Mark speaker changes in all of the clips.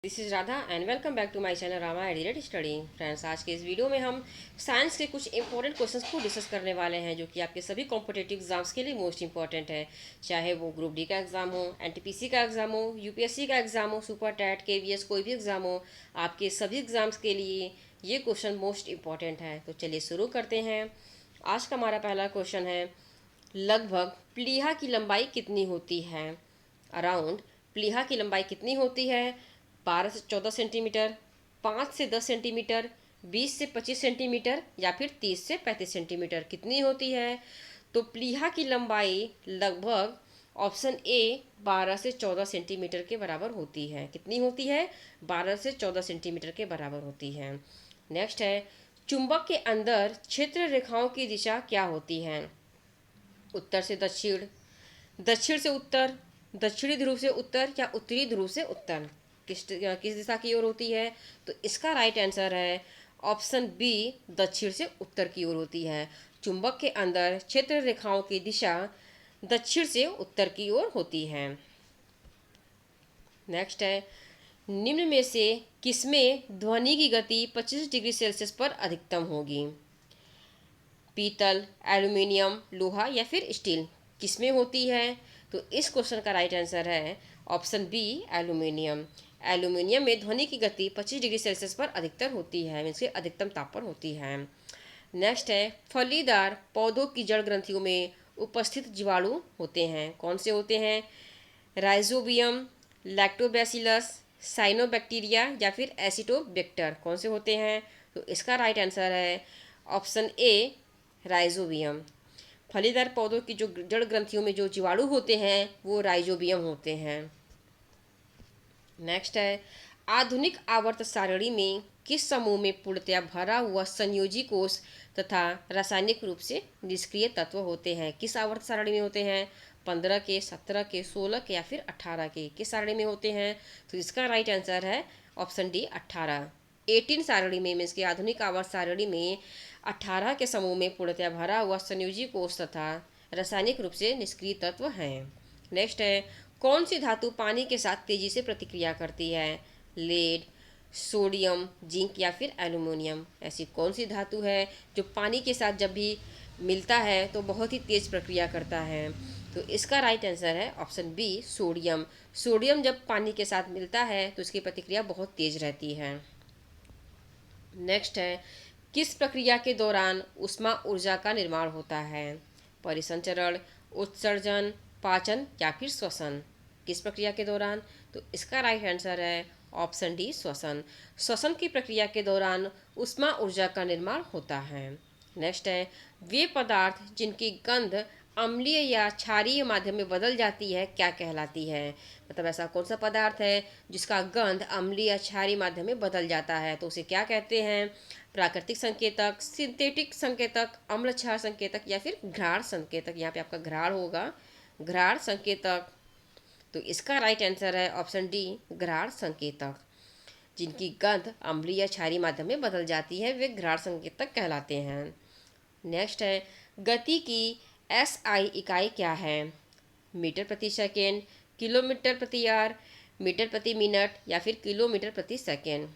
Speaker 1: This is Radha and welcome back to my channel Rama एडिलेट study. Friends, आज के इस वीडियो में हम साइंस के कुछ इंपॉर्टेंट क्वेश्चंस को डिस्कस करने वाले हैं जो कि आपके सभी कॉम्पिटेटिव एग्जाम्स के लिए मोस्ट इंपॉर्टेंट है। चाहे वो ग्रुप डी का एग्जाम हो, एनटीपीसी का एग्जाम हो, यूपीएससी का एग्जाम हो, सुपर टैट, केवीएस, कोई भी एग्जाम हो, आपके सभी एग्जाम्स के लिए ये क्वेश्चन मोस्ट इंपॉर्टेंट है। तो चलिए शुरू करते हैं। आज का हमारा पहला क्वेश्चन है, लगभग प्लीहा की लंबाई कितनी होती है? अराउंड प्लीहा की लंबाई कितनी होती है? 12 से 14 सेंटीमीटर, 5 से 10 सेंटीमीटर, 20 से 25 सेंटीमीटर या फिर 30 से 35 सेंटीमीटर कितनी होती है? तो प्लीहा की लंबाई लगभग ऑप्शन ए 12 से 14 सेंटीमीटर के बराबर होती है। कितनी होती है? 12 से 14 सेंटीमीटर के बराबर होती है। नेक्स्ट है, चुंबक के अंदर क्षेत्र रेखाओं की दिशा क्या होती है? उत्तर से दक्षिण, दक्षिण से उत्तर, दक्षिणी ध्रुव से उत्तर या उत्तरी ध्रुव से उत्तर, किस दिशा की ओर होती है? तो इसका राइट आंसर है ऑप्शन बी, दक्षिण से उत्तर की ओर होती है। चुंबक के अंदर क्षेत्र रेखाओं की दिशा दक्षिण से उत्तर की ओर होती है। नेक्स्ट है, निम्न में से किसमें ध्वनि की गति 25 डिग्री सेल्सियस पर अधिकतम होगी? पीतल, एल्यूमिनियम, लोहा या फिर स्टील, किसमें होती है? तो इस क्वेश्चन का राइट आंसर है ऑप्शन बी, एल्यूमिनियम। एल्यूमिनियम में ध्वनि की गति 25 डिग्री सेल्सियस पर अधिकतर होती है, मीन्स अधिकतम ताप पर होती है। नेक्स्ट है, फलीदार पौधों की जड़ ग्रंथियों में उपस्थित जीवाणु होते हैं, कौन से होते हैं? राइजोबियम, लैक्टोबैसिलस, साइनोबैक्टीरिया या फिर एसिटोबैक्टर, कौन से होते हैं? तो इसका राइट आंसर है ऑप्शन ए, राइजोबियम। फलीदार पौधों की जो जड़ ग्रंथियों में जो जीवाणु होते हैं वो राइजोबियम होते हैं। नेक्स्ट है, आधुनिक आवर्त सारणी में किस समूह में पूर्णतया भरा हुआ संयोजी कोष तथा रासायनिक रूप से निष्क्रिय तत्व होते हैं? किस आवर्त सारणी में होते हैं? 15 के, 17 के, 16 के या फिर 18 के, किस सारणी में होते हैं? तो इसका राइट आंसर है ऑप्शन डी, 18। 18 सारणी में, मीन्स की आधुनिक आवर्त सारणी में 18 के समूह में पूर्णतया भरा हुआ संयोजी कोष तथा रासायनिक रूप से निष्क्रिय तत्व हैं। नेक्स्ट है, कौन सी धातु पानी के साथ तेजी से प्रतिक्रिया करती है? लेड, सोडियम, जिंक या फिर एल्यूमिनियम, ऐसी कौन सी धातु है जो पानी के साथ जब भी मिलता है तो बहुत ही तेज प्रक्रिया करता है? तो इसका राइट आंसर है ऑप्शन बी, सोडियम। सोडियम जब पानी के साथ मिलता है तो इसकी प्रतिक्रिया बहुत तेज रहती है। नेक्स्ट है, किस प्रक्रिया के दौरान ऊष्मा ऊर्जा का निर्माण होता है? परिसंचरण, उत्सर्जन, पाचन या फिर श्वसन, किस प्रक्रिया के दौरान? तो इसका राइट आंसर है ऑप्शन डी, श्वसन। श्वसन की प्रक्रिया के दौरान ऊष्मा ऊर्जा का निर्माण होता है। नेक्स्ट है, वे पदार्थ जिनकी गंध अम्लीय या क्षारीय माध्यम में बदल जाती है क्या कहलाती है? मतलब ऐसा कौन सा पदार्थ है जिसका गंध अम्लीय या क्षारीय माध्यम में बदल जाता है, तो उसे क्या कहते हैं? प्राकृतिक संकेतक, सिंथेटिक संकेतक, अम्ल क्षार संकेतक या फिर घ्राण संकेतक। यहाँ पे आपका घ्राण होगा, घ्राण संकेतक। तो इसका राइट आंसर है ऑप्शन डी, घ्राण संकेतक। जिनकी गंध अम्लीय या क्षारीय माध्यम में बदल जाती है वे घ्राण संकेतक कहलाते हैं। नेक्स्ट है, गति की एसआई इकाई क्या है? मीटर प्रति सेकेंड, किलोमीटर प्रति आवर, मीटर प्रति मिनट या फिर किलोमीटर प्रति सेकेंड,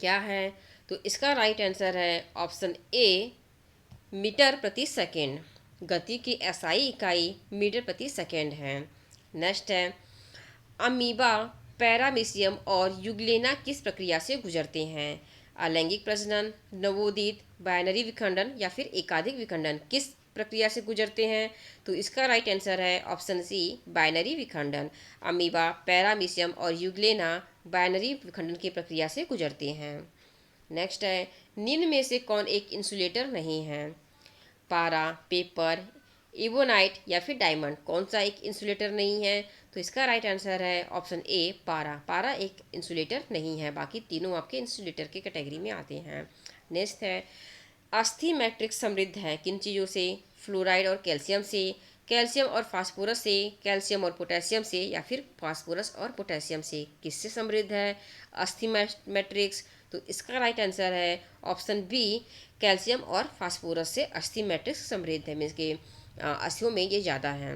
Speaker 1: क्या है? तो इसका राइट आंसर है ऑप्शन ए, मीटर प्रति सेकेंड। गति की एसआई इकाई मीटर प्रति सेकेंड है। नेक्स्ट है, अमीबा, पैरामीशियम और युगलेना किस प्रक्रिया से गुजरते हैं? अलैंगिक प्रजनन, नवोदित, बाइनरी विखंडन या फिर एकाधिक विखंडन, किस प्रक्रिया से गुजरते हैं? तो इसका राइट आंसर है ऑप्शन सी, बाइनरी विखंडन। अमीबा, पैरामीशियम और युगलेना बाइनरी विखंडन की प्रक्रिया से गुजरते हैं। नेक्स्ट है, निम्न में से कौन एक इंसुलेटर नहीं है? पारा, पेपर, इबोनाइट या फिर डायमंड, कौन सा एक इंसुलेटर नहीं है? तो इसका राइट आंसर है ऑप्शन ए, पारा। पारा एक इंसुलेटर नहीं है, बाकी तीनों आपके इंसुलेटर के कैटेगरी में आते हैं। नेक्स्ट है, अस्थि मैट्रिक्स समृद्ध है किन चीज़ों से? फ्लोराइड और कैल्शियम से, कैल्शियम और फास्फोरस से, कैल्शियम और पोटेशियम से या फिर फास्फोरस और पोटेशियम से, किससे समृद्ध है अस्थि मैट्रिक्स? तो इसका राइट आंसर है ऑप्शन बी, कैल्शियम और फास्फोरस से अस्थि मैट्रिक्स समृद्ध है, मीन्स के अस्थियों में ये ज़्यादा है।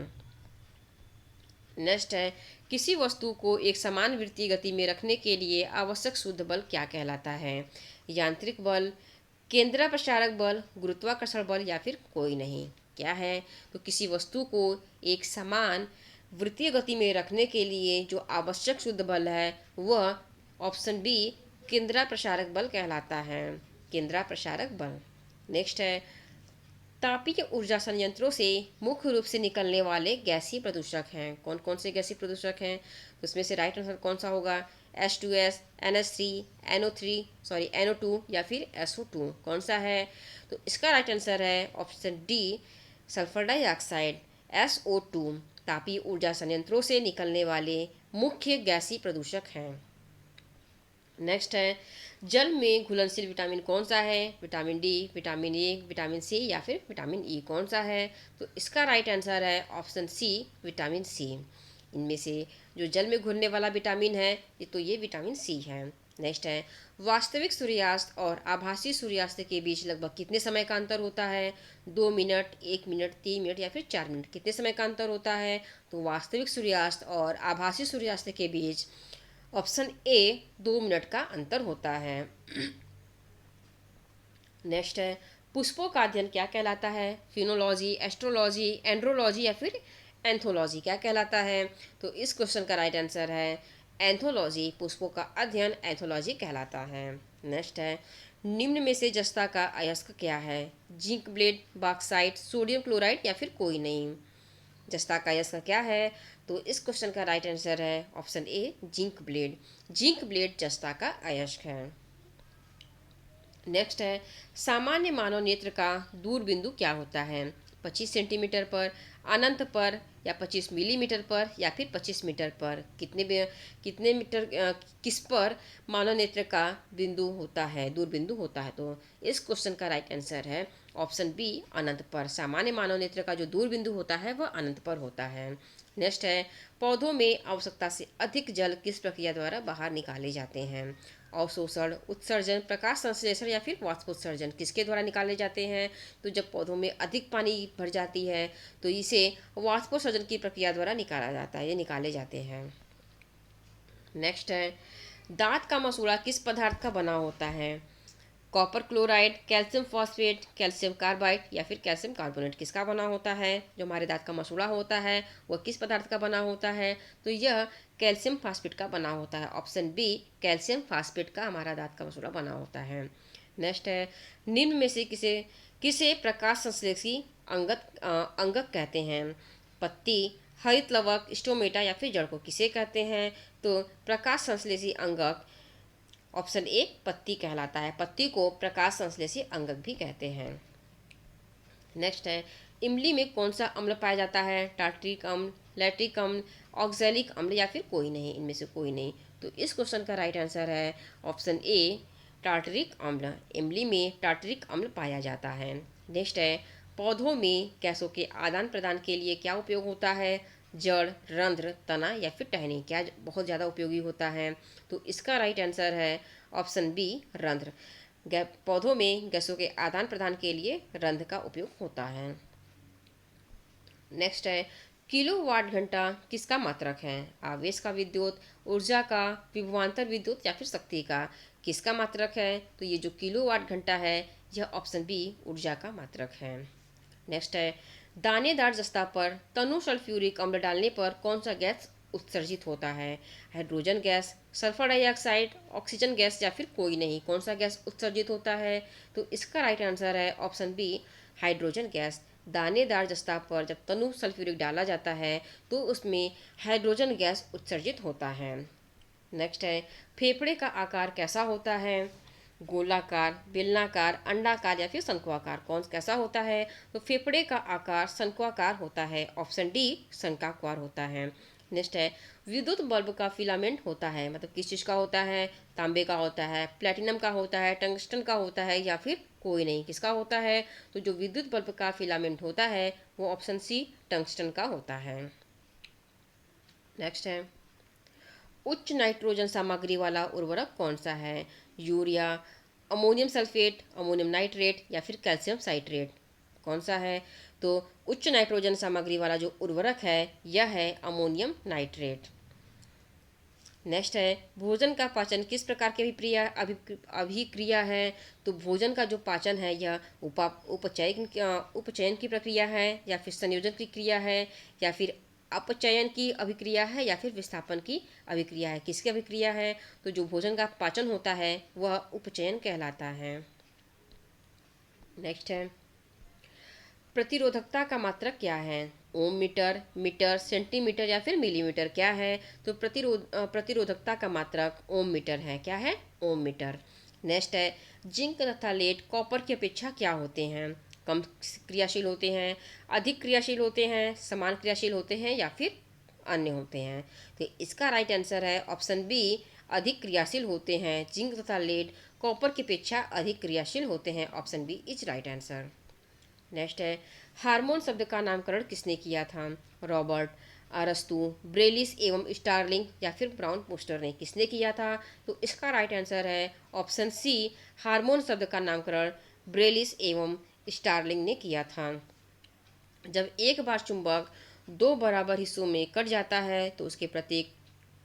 Speaker 1: नेक्स्ट है, किसी वस्तु को एक समान वृत्तीय गति में रखने के लिए आवश्यक शुद्ध बल क्या कहलाता है? यांत्रिक बल, केंद्रापसारक बल, गुरुत्वाकर्षण बल या फिर कोई नहीं। क्या है? तो किसी वस्तु को एक समान वृत्तीय गति में रखने के लिए जो आवश्यक शुद्ध बल है वह ऑप्शन बी केंद्रापसारक बल कहलाता है। केंद्रापसारक बल। नेक्स्ट है, तापीय ऊर्जा संयंत्रों से मुख्य रूप से निकलने वाले गैसीय प्रदूषक हैं। कौन कौन से गैसीय प्रदूषक हैं? तो उसमें से राइट आंसर कौन सा होगा? H2S, NH3, NO2 या फिर SO2 कौन सा है? तो इसका राइट आंसर है option D sulphur dioxide SO2 तापीय ऊर्जा संयंत्रों से निकलने वाले मुख्य गैसीय प्रदूषक हैं। नेक्स्ट है, जल में घुलनशील विटामिन कौन सा है? Vitamin D, vitamin A, vitamin C या फिर विटामिन ई कौन सा है? तो इसका राइट आंसर है ऑप्शन सी विटामिन सी। इनमें से जो जल में घुलने वाला विटामिन है ये विटामिन सी है। नेक्स्ट है, वास्तविक सूर्यास्त और आभासी सूर्यास्त के बीच लगभग कितने समय का अंतर होता है? 2 मिनट, 1 मिनट, 3 मिनट या फिर 4 मिनट, कितने समय का अंतर होता है? तो वास्तविक सूर्यास्त और आभासी सूर्यास्त के बीच ऑप्शन ए 2 मिनट का अंतर होता है। नेक्स्ट है, पुष्पों का अध्ययन क्या कहलाता है? फिनोलॉजी, एस्ट्रोलॉजी, एंड्रोलॉजी या फिर एंथोलॉजी क्या कहलाता है? तो इस क्वेश्चन का राइट आंसर है एंथोलॉजी। पुष्पों का अध्ययन एंथोलॉजी कहलाता है। नेक्स्ट है, निम्न में से जस्ता का अयस्क क्या है? Zinc blende, bauxite, sodium chloride या फिर कोई नहीं। जस्ता का अयस्क क्या है? तो इस क्वेश्चन का राइट आंसर है option A zinc blende. Zinc blende जस्ता का अयस्क है। नेक्स्ट है, सामान्य मानव नेत्र का दूर बिंदु क्या होता है? 25 सेंटीमीटर पर, अनंत पर या 25 मिलीमीटर पर या फिर 25 मीटर पर, कितने मीटर किस पर मानव नेत्र का बिंदु होता है, दूर बिंदु होता है? तो इस क्वेश्चन का राइट आंसर है ऑप्शन बी अनंत पर। सामान्य मानव नेत्र का जो दूर बिंदु होता है वह अनंत पर होता है। नेक्स्ट है, पौधों में आवश्यकता से अधिक जल किस प्रक्रिया द्वारा बाहर निकाले जाते हैं? अवशोषण, उत्सर्जन, प्रकाश संश्लेषण या फिर वाष्पोत्सर्जन, किसके द्वारा निकाले जाते हैं? तो जब पौधों में अधिक पानी भर जाती है तो इसे वाष्पोत्सर्जन की प्रक्रिया द्वारा निकाला जाता है, ये निकाले जाते हैं। नेक्स्ट है, दांत का मसूड़ा किस पदार्थ का बना होता है? Copper chloride, calcium phosphate, calcium carbide या फिर कैल्शियम कार्बोनेट, किसका बना होता है? जो हमारे दांत का मसूड़ा होता है वह किस पदार्थ का बना होता है? तो यह कैल्शियम फास्फेट का बना होता है। ऑप्शन बी कैल्शियम फास्फेट का हमारा दांत का मसूड़ा बना होता है। नेक्स्ट है, निम्न में से किसे किसे प्रकाश संश्लेषी अंगक कहते हैं? पत्ती, हरित लवक, स्टोमेटा या फिर जड़ को किसे कहते हैं? तो प्रकाश संश्लेषी अंगक ऑप्शन ए पत्ती कहलाता है। पत्ती को प्रकाश संश्लेषी अंगक भी कहते हैं। नेक्स्ट है, इमली में कौन सा अम्ल पाया जाता है? टार्ट्रिक अम्ल, लैक्टिक अम्ल, ऑक्सैलिक अम्ल या फिर कोई नहीं, इनमें से कोई नहीं। तो इस क्वेश्चन का राइट आंसर है ऑप्शन ए टार्टरिक अम्ल। इमली में टार्टरिक अम्ल पाया जाता है। नेक्स्ट है, पौधों में गैसों के आदान प्रदान के लिए क्या उपयोग होता है? जड़, रंध्र, तना या फिर टहनी, क्या बहुत ज़्यादा उपयोगी होता है? तो इसका राइट आंसर है ऑप्शन बी रंध्र। पौधों में गैसों के आदान प्रदान के लिए रंध्र का उपयोग होता है। नेक्स्ट है, किलोवाट घंटा किसका मात्रक है? आवेश का, विद्युत ऊर्जा का, विभवांतर विद्युत या फिर शक्ति का, किसका मात्रक है? तो ये जो किलोवाट घंटा है यह ऑप्शन बी ऊर्जा का मात्रक है। नेक्स्ट है, दानेदार जस्ता पर तनु सल्फ्यूरिक अम्ल डालने पर कौन सा गैस उत्सर्जित होता है? Hydrogen gas, sulphur dioxide, oxygen gas या फिर कोई नहीं, कौन सा गैस उत्सर्जित होता है? तो इसका राइट आंसर है ऑप्शन बी हाइड्रोजन गैस। दानेदार जस्ता पर जब तनु सल्फ्यूरिक डाला जाता है तो उसमें हाइड्रोजन गैस उत्सर्जित होता है। नेक्स्ट है, फेफड़े का आकार कैसा होता है? गोलाकार, बेलनाकार, अंडाकार या फिर शंक्वाकार, कौन कैसा होता है? तो फेफड़े का आकार शंक्वाकार होता है। ऑप्शन डी शंक्वाकार होता है। नेक्स्ट है, विद्युत बल्ब का फिलामेंट होता है, मतलब किस चीज़ का होता है? तांबे का होता है, प्लेटिनम का होता है, टंगस्टन का होता है या फिर कोई नहीं, किसका होता है? तो जो विद्युत बल्ब का फिलामेंट होता है वो ऑप्शन सी टंगस्टन का होता है। नेक्स्ट है, उच्च नाइट्रोजन सामग्री वाला उर्वरक कौन सा है? Urea, ammonium sulphate, ammonium nitrate या फिर कैल्शियम साइट्रेट, कौन सा है? तो उच्च नाइट्रोजन सामग्री वाला जो उर्वरक है यह है अमोनियम नाइट्रेट। नेक्स्ट है भोजन का पाचन किस प्रकार की अभिक्रिया है। तो भोजन का जो पाचन है यह उपचयन की प्रक्रिया है, या फिर संयोजन की क्रिया है, या फिर अपचयन की अभिक्रिया है, या फिर विस्थापन की अभिक्रिया है। किसकी अभिक्रिया है। तो जो भोजन का पाचन होता है वह उपचयन कहलाता है। नेक्स्ट है प्रतिरोधकता का मात्रक क्या है। ओम मीटर, मीटर, सेंटीमीटर या फिर मिलीमीटर क्या है। तो प्रतिरोधकता का मात्रक ओम मीटर है। क्या है। ओम मीटर। नेक्स्ट है जिंक तथा लेड कॉपर की अपेक्षा क्या होते हैं। कम क्रियाशील होते हैं, अधिक क्रियाशील होते हैं, समान क्रियाशील होते हैं, या फिर अन्य होते हैं। तो इसका राइट आंसर है ऑप्शन बी, अधिक क्रियाशील होते हैं। जिंक तथा लेड कॉपर की अपेक्षा अधिक क्रियाशील होते हैं। Option B is right answer. Next है हार्मोन शब्द का नामकरण किसने किया था। रॉबर्ट, अरस्तु, ब्रेलिस एवं स्टार्लिंग, या फिर ब्राउन पोस्टर ने किसने किया था। तो इसका राइट आंसर है ऑप्शन सी, हार्मोन शब्द का नामकरण ब्रेलिस एवं स्टार्लिंग ने किया था। जब एक बार चुंबक दो बराबर हिस्सों में कट जाता है तो उसके प्रत्येक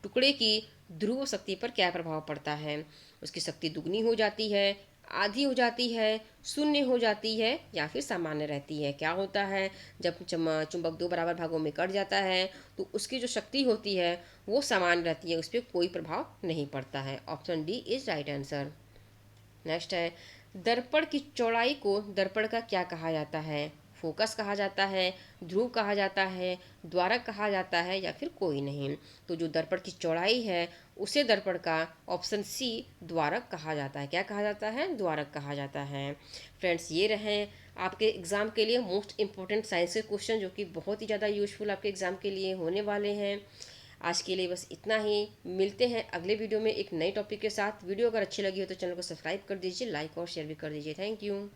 Speaker 1: टुकड़े की ध्रुव शक्ति पर क्या प्रभाव पड़ता है। उसकी शक्ति दुगनी हो जाती है, आधी हो जाती है, शून्य हो जाती है, या फिर सामान्य रहती है। क्या होता है जब चुंबक दो बराबर भागों में कट जाता है तो उसकी जो शक्ति होती है वो सामान्य रहती है, उस पर कोई प्रभाव नहीं पड़ता है। Option D is right answer. Next है दर्पण की चौड़ाई को दर्पण का क्या कहा जाता है। फोकस कहा जाता है, ध्रुव कहा जाता है, द्वारक कहा जाता है, या फिर कोई नहीं। तो जो दर्पण की चौड़ाई है उसे दर्पण का ऑप्शन सी द्वारक कहा जाता है। क्या कहा जाता है। द्वारक कहा जाता है। फ्रेंड्स ये रहे आपके एग्ज़ाम के लिए मोस्ट इंपॉर्टेंट साइंस के क्वेश्चन, जो कि बहुत ही ज़्यादा यूजफुल आपके एग्ज़ाम के लिए होने वाले हैं। आज के लिए बस इतना ही। मिलते हैं अगले वीडियो में एक नए टॉपिक के साथ। वीडियो अगर अच्छी लगी हो तो चैनल को सब्सक्राइब कर दीजिए, लाइक और शेयर भी कर दीजिए। Thank you.